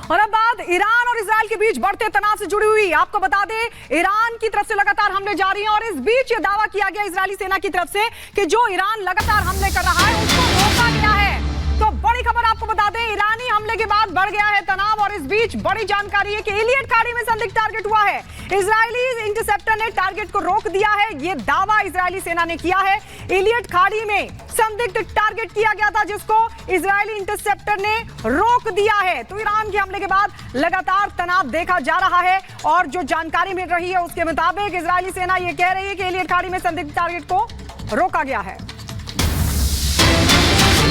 और अब बात ईरान और इजराइल के बीच बढ़ते तनाव से जुड़ी हुई। आपको बता दें, ईरान की तरफ से लगातार हमले जारी हैं और इस बीच ये दावा किया गया इजरायली सेना की तरफ से कि जो ईरान लगातार हमले कर रहा है उसको रोका गया है। तो बड़ी खबर आपको बता दें, ईरानी हमले के बाद बढ़ गया है तनाव और इस बीच बड़ी जानकारी है कि इलियट खाड़ी में संदिग्ध टारगेट हुआ है। इजरायली इंटरसेप्टर ने टारगेट को रोक दिया है, यह दावा इजरायली सेना ने किया है। इलियट खाड़ी में संदिग्ध टारगेट किया गया था जिसको इजरायली इंटरसेप्टर ने रोक दिया है। तो ईरान के हमले के बाद लगातार तनाव देखा जा रहा है और जो जानकारी मिल रही है उसके मुताबिक इजरायली सेना यह कह रही है कि इलियट खाड़ी में संदिग्ध टारगेट को रोका गया है।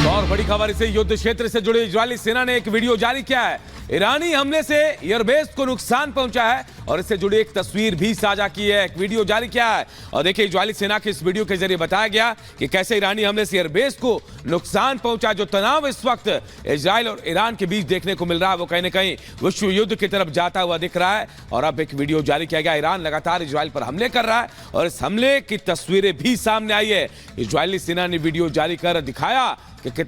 और बड़ी खबर, इसे युद्ध क्षेत्र से जुड़ी इजरायली सेना ने एक वीडियो जारी किया है। ईरानी हमले से एयरबेस को नुकसान पहुंचा है और इससे जुड़ी एक तस्वीर भी साझा की है, एक वीडियो जारी किया है। और देखिए, इजरायली सेना के इस वीडियो के जरिए बताया गया कि कैसे ईरानी हमले से एयरबेस को नुकसान पहुंचा। जो तनाव इस वक्त इजराइल और ईरान के बीच देखने को मिल रहा है वो कहीं ना कहीं विश्व युद्ध की तरफ जाता हुआ दिख रहा है। और अब एक वीडियो जारी किया गया। ईरान लगातार इजराइल पर हमले कर रहा है और इस हमले की तस्वीरें भी सामने आई है। इजरायली सेना ने वीडियो जारी कर दिखाया कि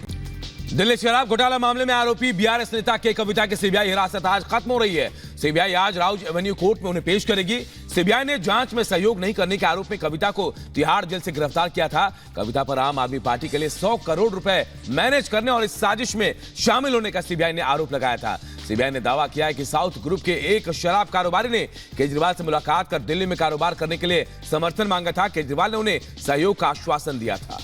दिल्ली शराब घोटाला मामले में आरोपी बीआरएस नेता के कविता की सीबीआई हिरासत आज खत्म हो रही है। सीबीआई आज राउज एवेन्यू कोर्ट में उन्हें पेश करेगी। सीबीआई ने जांच में सहयोग नहीं करने के आरोप में कविता को तिहाड़ जेल से गिरफ्तार किया था। कविता पर आम आदमी पार्टी के लिए 100 करोड़ रुपए मैनेज करने और इस साजिश में शामिल होने का सीबीआई ने आरोप लगाया था। सीबीआई ने दावा किया है कि साउथ ग्रुप के एक शराब कारोबारी ने केजरीवाल से मुलाकात कर दिल्ली में कारोबार करने के लिए समर्थन मांगा था। केजरीवाल ने उन्हें सहयोग का आश्वासन दिया था।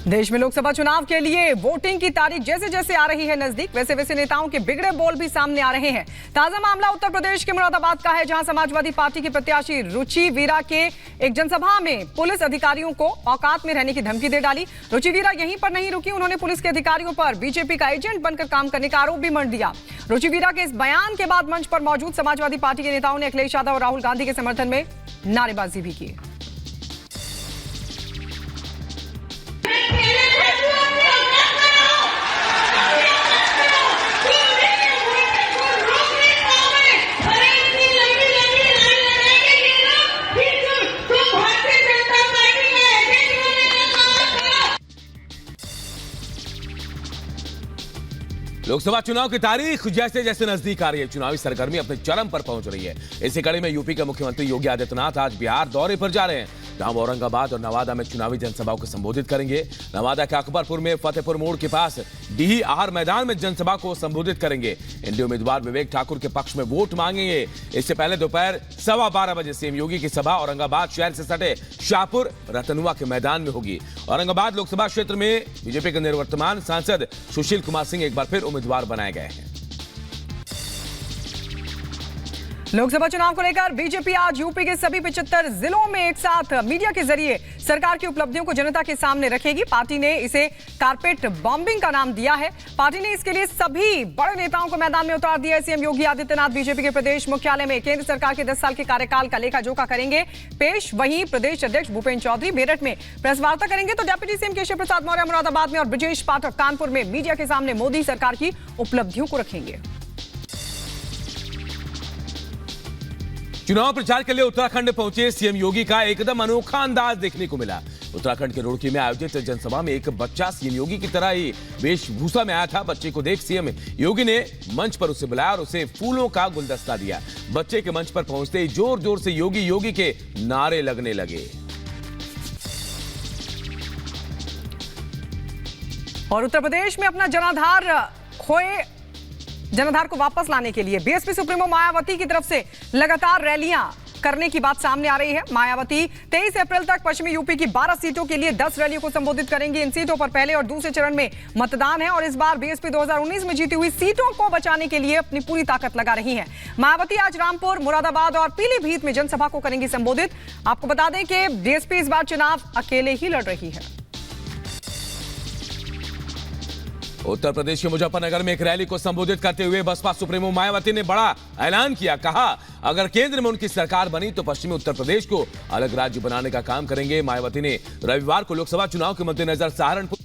देश में लोकसभा चुनाव के लिए वोटिंग की तारीख जैसे जैसे आ रही है नजदीक, वैसे वैसे नेताओं के बिगड़े बोल भी सामने आ रहे हैं। ताजा मामला उत्तर प्रदेश के मुरादाबाद का है, जहां समाजवादी पार्टी की प्रत्याशी रुचि वीरा के एक जनसभा में पुलिस अधिकारियों को औकात में रहने की धमकी दे डाली। रुचि वीरा यहीं पर नहीं रुकी, उन्होंने पुलिस के अधिकारियों पर बीजेपी का एजेंट बनकर काम करने का आरोप भी मढ़ दिया। रुचि वीरा के इस बयान के बाद मंच पर मौजूद समाजवादी पार्टी के नेताओं ने अखिलेश यादव और राहुल गांधी के समर्थन में नारेबाजी भी की। लोकसभा चुनाव की तारीख जैसे जैसे नजदीक आ रही है, चुनावी सरगर्मी अपने चरम पर पहुंच रही है। इसी कड़ी में यूपी के मुख्यमंत्री योगी आदित्यनाथ आज बिहार दौरे पर जा रहे हैं, जहां वो औरंगाबाद और नवादा में चुनावी जनसभाओं को संबोधित करेंगे। नवादा के अकबरपुर में फतेहपुर मोड़ के पास डीही आहार मैदान में जनसभा को संबोधित करेंगे। एनडीए उम्मीदवार विवेक ठाकुर के पक्ष में वोट मांगेंगे। इससे पहले दोपहर 12:15 बजे सीएम योगी की सभा औरंगाबाद शहर से सटे शाहपुर रतनुआ के मैदान में होगी। औरंगाबाद लोकसभा क्षेत्र में बीजेपी के निवर्तमान सांसद सुशील कुमार सिंह एक बार फिर उम्मीदवार बनाए गए हैं। लोकसभा चुनाव को लेकर बीजेपी आज यूपी के सभी 75 जिलों में एक साथ मीडिया के जरिए सरकार की उपलब्धियों को जनता के सामने रखेगी। पार्टी ने इसे कारपेट बॉम्बिंग का नाम दिया है। पार्टी ने इसके लिए सभी बड़े नेताओं को मैदान में उतार दिया है। सीएम योगी आदित्यनाथ बीजेपी के प्रदेश मुख्यालय में केंद्र सरकार के 10 साल के कार्यकाल का लेखा जोखा करेंगे पेश। वहीं प्रदेश अध्यक्ष भूपेन्द्र चौधरी मेरठ में प्रेस वार्ता करेंगे, तो डिप्टी सीएम केशव प्रसाद मौर्य मुरादाबाद में और ब्रजेश पाठक कानपुर में मीडिया के सामने मोदी सरकार की उपलब्धियों को रखेंगे। चुनाव प्रचार के लिए उत्तराखंड पहुंचे सीएम योगी का एकदम अनोखा अंदाज देखने को मिला। उत्तराखंड के रुड़की में आयोजित जनसभा में एक बच्चा सीएम योगी की तरह ही वेशभूषा में आया था। बच्चे को देख सीएम योगी ने मंच पर उसे बुलाया और उसे फूलों का गुलदस्ता दिया। बच्चे के मंच पर पहुंचते ही जोर जोर से योगी योगी के नारे लगने लगे। और उत्तर प्रदेश में अपना जनाधार को वापस लाने के लिए बीएसपी सुप्रीमो मायावती की तरफ से लगातार रैलियां करने की बात सामने आ रही है। मायावती 23 अप्रैल तक पश्चिमी यूपी की 12 सीटों के लिए 10 रैलियों को संबोधित करेंगी। इन सीटों पर पहले और दूसरे चरण में मतदान है और इस बार बीएसपी 2019 में जीती हुई सीटों को बचाने के लिए अपनी पूरी ताकत लगा रही है। मायावती आज रामपुर, मुरादाबाद और पीलीभीत में जनसभा को करेंगी संबोधित। आपको बता दें कि बीएसपी इस बार चुनाव अकेले ही लड़ रही है। उत्तर प्रदेश के मुजफ्फरनगर में एक रैली को संबोधित करते हुए बसपा सुप्रीमो मायावती ने बड़ा ऐलान किया। कहा, अगर केंद्र में उनकी सरकार बनी तो पश्चिमी उत्तर प्रदेश को अलग राज्य बनाने का काम करेंगे। मायावती ने रविवार को लोकसभा चुनाव के मद्देनजर सहारनपुर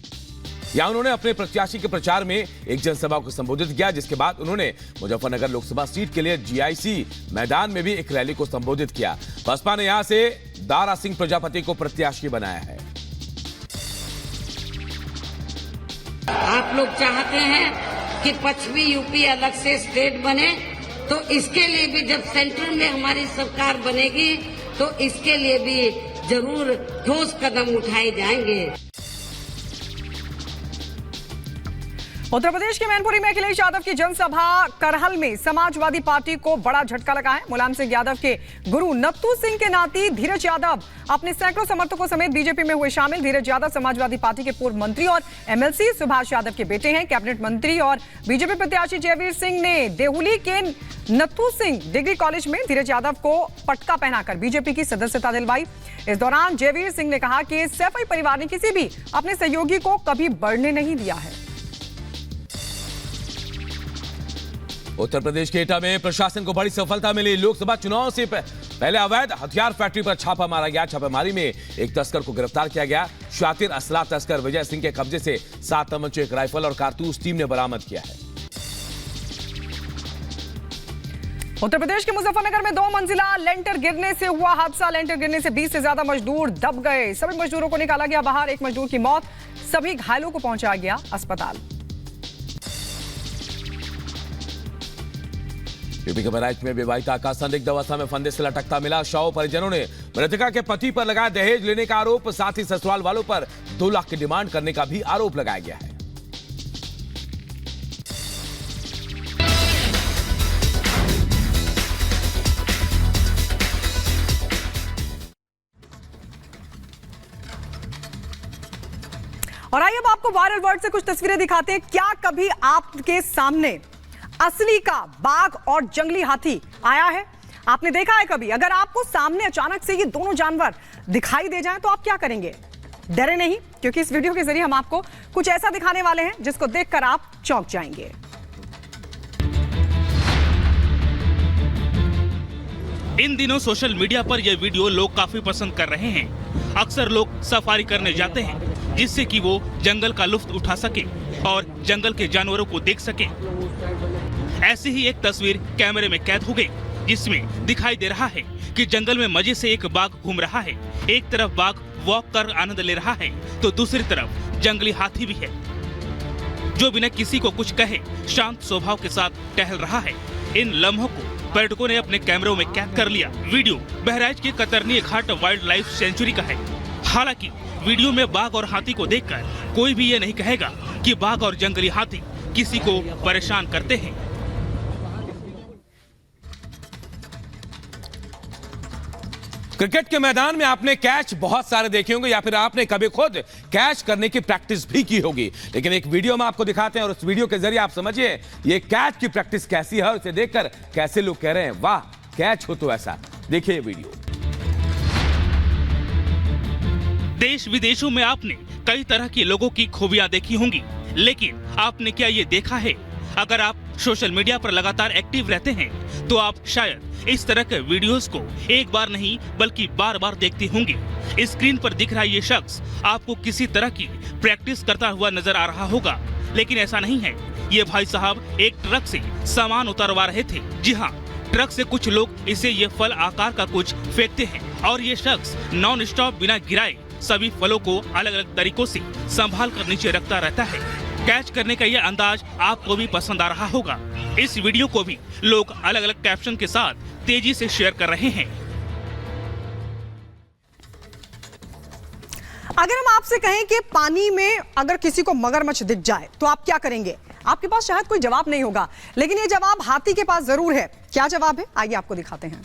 या उन्होंने अपने प्रत्याशी के प्रचार में एक जनसभा को संबोधित किया, जिसके बाद उन्होंने मुजफ्फरनगर लोकसभा सीट के लिए जीआईसी मैदान में भी एक रैली को संबोधित किया। बसपा ने यहां से दारा सिंह प्रजापति को प्रत्याशी बनाया है। आप लोग चाहते हैं कि पश्चिमी यूपी अलग से स्टेट बने, तो इसके लिए भी जब सेंटर में हमारी सरकार बनेगी तो इसके लिए भी जरूर ठोस कदम उठाए जाएंगे। उत्तर प्रदेश के मैनपुरी में अखिलेश यादव की जनसभा करहल में समाजवादी पार्टी को बड़ा झटका लगा है। मुलायम सिंह यादव के गुरु नत्थू सिंह के नाती धीरज यादव अपने सैकड़ों समर्थकों समेत बीजेपी में हुए शामिल। धीरज यादव समाजवादी पार्टी के पूर्व मंत्री और एमएलसी सुभाष यादव के बेटे हैं। कैबिनेट मंत्री और बीजेपी प्रत्याशी जयवीर सिंह ने देहुली के नत्थू सिंह डिग्री कॉलेज में धीरज यादव को पटका पहनाकर बीजेपी की सदस्यता दिलवाई। इस दौरान जयवीर सिंह ने कहा कि सैफई परिवार ने किसी भी अपने सहयोगी को कभी बढ़ने नहीं दिया है। उत्तर प्रदेश के एटा में प्रशासन को बड़ी सफलता मिली। लोकसभा चुनाव से पहले अवैध हथियार फैक्ट्री पर छापा मारा गया। छापेमारी में एक तस्कर को गिरफ्तार किया गया। शातिर असला तस्कर विजय सिंह के कब्जे से 7 तमंचे, एक राइफल और कारतूस टीम ने बरामद किया है। उत्तर प्रदेश के मुजफ्फरनगर में 2 मंजिला लेंटर गिरने से हुआ हादसा। लेंटर गिरने से 20 से ज्यादा मजदूर दब गए। सभी मजदूरों को निकाला गया बाहर। एक मजदूर की मौत, सभी घायलों को पहुंचाया गया अस्पताल। यूपी के बहराइच में विवाहिता का संदिग्ध अवस्था में फंदे से लटकता मिला शव। परिजनों ने मृतका के पति पर लगाया दहेज लेने का आरोप। साथ ही ससुराल वालों पर 2 लाख की डिमांड करने का भी आरोप लगाया गया है। और आइए अब आपको वायरल वर्ड से कुछ तस्वीरें दिखाते हैं। क्या कभी आपके सामने असली का बाघ और जंगली हाथी आया है? आपने देखा है कभी? अगर आपको सामने अचानक से ये दोनों जानवर दिखाई दे जाएं तो आप क्या करेंगे? डरे नहीं, क्योंकि इस वीडियो के जरिए हम आपको कुछ ऐसा दिखाने वाले हैं जिसको देखकर आप चौंक जाएंगे। इन दिनों सोशल मीडिया पर यह वीडियो लोग काफी पसंद कर रहे हैं। अक्सर लोग सफारी करने जाते हैं जिससे कि वो जंगल का लुत्फ उठा सके और जंगल के जानवरों को देख सके। ऐसी ही एक तस्वीर कैमरे में कैद हो गई, जिसमें दिखाई दे रहा है कि जंगल में मजे से एक बाघ घूम रहा है। एक तरफ बाघ वॉक कर आनंद ले रहा है तो दूसरी तरफ जंगली हाथी भी है, जो बिना किसी को कुछ कहे शांत स्वभाव के साथ टहल रहा है। इन लम्हों को पर्यटकों ने अपने कैमरों में कैद कर लिया। वीडियो बहराइच के कतरनी घाट वाइल्ड लाइफ सेंचुरी का है। हालांकि वीडियो में बाघ और हाथी को देखकर कोई भी ये नहीं कहेगा कि बाघ और जंगली हाथी किसी को परेशान करते हैं। क्रिकेट के मैदान में आपने कैच बहुत सारे देखे होंगे या फिर आपने कभी खुद कैच करने की प्रैक्टिस भी की होगी, लेकिन एक वीडियो में आपको दिखाते हैं और उस वीडियो के जरिए आप समझिए ये कैच की प्रैक्टिस कैसी है और इसे देखकर कैसे लोग कह रहे हैं वाह कैच हो तो ऐसा। देखिए वीडियो। देश विदेशों में आपने कई तरह के लोगों की खूबियां देखी होंगी, लेकिन आपने क्या ये देखा है? अगर आप सोशल मीडिया पर लगातार एक्टिव रहते हैं तो आप शायद इस तरह के वीडियोस को एक बार नहीं बल्कि बार बार देखते होंगे। स्क्रीन पर दिख रहा ये शख्स आपको किसी तरह की प्रैक्टिस करता हुआ नजर आ रहा होगा, लेकिन ऐसा नहीं है। ये भाई साहब एक ट्रक से सामान उतारवा रहे थे। जी हाँ, ट्रक से कुछ लोग इसे ये फल आकार का कुछ फेंकते हैं और ये शख्स नॉन स्टॉप बिना गिराए सभी फलों को अलग अलग तरीकों से संभाल कर नीचे रखता रहता है। कैच करने का यह अंदाज आपको भी पसंद आ रहा होगा। इस वीडियो को भी लोग अलग अलग कैप्शन के साथ तेजी से शेयर कर रहे हैं। अगर हम आपसे कहें कि पानी में अगर किसी को मगरमच्छ दिख जाए तो आप क्या करेंगे? आपके पास शायद कोई जवाब नहीं होगा, लेकिन ये जवाब हाथी के पास जरूर है। क्या जवाब है? आइए आपको दिखाते हैं।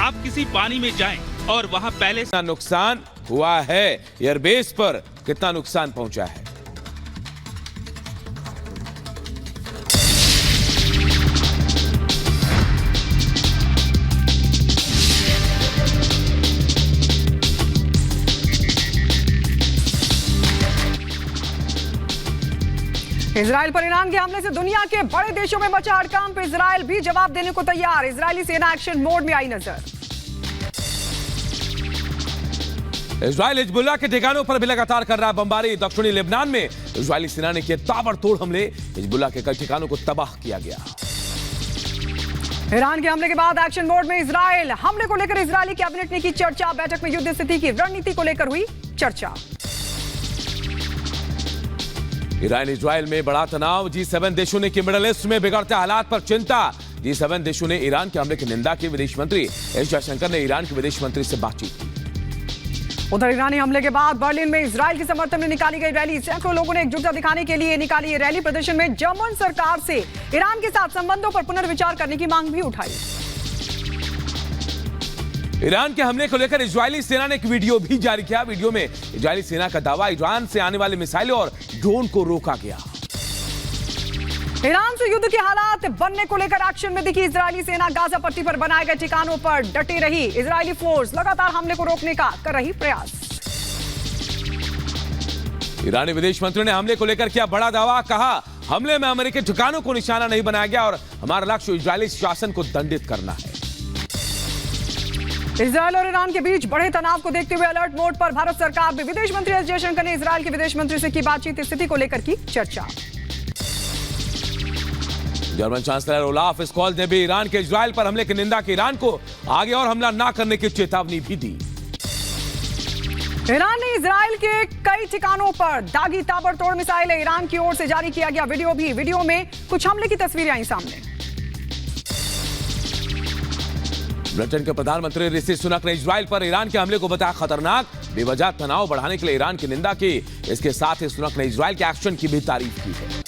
आप किसी पानी में जाएं और वहां पहले कितना नुकसान हुआ है, एयरबेस पर कितना नुकसान पहुंचा है। इजराइल पर ईरान के हमले से दुनिया के बड़े देशों में मचा हड़कंप। इजराइल भी जवाब देने को तैयार। इजरायली सेना एक्शन मोड में आई नजर। इजराइल हिजबुल्लाह के ठिकानों पर भी लगातार कर रहा है बमबारी। दक्षिणी लेबनान में इजरायली सेना ने किए ताबड़तोड़ हमले। हिजबुल्लाह के कई ठिकानों को तबाह किया गया। ईरान के हमले के बाद एक्शन मोड में इजराइल। हमले को लेकर इजरायली कैबिनेट ने की चर्चा। बैठक में युद्ध स्थिति की रणनीति को लेकर हुई चर्चा। ईरान इजराइल में बड़ा तनाव, G7 देशों ने की मिडल ईस्ट में बिगड़ते हालात पर चिंता। G7 देशों ने ईरान के हमले की निंदा की। विदेश मंत्री एस जयशंकर ने ईरान के विदेश मंत्री से बातचीत की। उधर ईरानी हमले के बाद बर्लिन में इजराइल के समर्थन में निकाली गई रैली। सैकड़ों लोगों ने एकजुटता दिखाने के लिए निकाली ये रैली। प्रदर्शन में जर्मन सरकार से ईरान के साथ संबंधों पर पुनर्विचार करने की मांग भी उठाई। ईरान के हमले को लेकर इजरायली सेना ने एक वीडियो भी जारी किया। वीडियो में इजरायली सेना का दावा, ईरान से आने वाले मिसाइलों और ड्रोन को रोका गया। ईरान से युद्ध के हालात बनने को लेकर एक्शन में दिखी इजरायली सेना। गाजा पट्टी पर बनाए गए ठिकानों पर डटी रही। इजरायली फोर्स लगातार हमले को रोकने का कर रही प्रयास। ईरानी विदेश मंत्री ने हमले को लेकर किया बड़ा दावा। कहा, हमले में अमेरिकी ठिकानों को निशाना नहीं बनाया गया और हमारा लक्ष्य इजरायली शासन को दंडित करना है। इजरायल और ईरान के बीच बढ़े तनाव को देखते हुए अलर्ट मोड पर भारत सरकार। विदेश मंत्री एस जयशंकर ने इजरायल के विदेश मंत्री से की बातचीत, स्थिति को लेकर की चर्चा। जर्मन चांसलर ओलाफ स्कॉल्ज ने भी ईरान के इजरायल पर हमले की निंदा की। ईरान को आगे और हमला न करने की चेतावनी भी दी। ईरान ने इजरायल के कई ठिकानों पर दागी ताबड़तोड़ मिसाइलें ईरान की ओर से जारी किया गया वीडियो भी। वीडियो में कुछ हमले की तस्वीरें आई सामने। ब्रिटेन के प्रधानमंत्री ऋषि सुनक ने इजरायल पर ईरान के हमले को बताया खतरनाक। बेवजह तनाव बढ़ाने के लिए ईरान की निंदा की। इसके साथ ही सुनक ने इजरायल के एक्शन की भी तारीफ की है।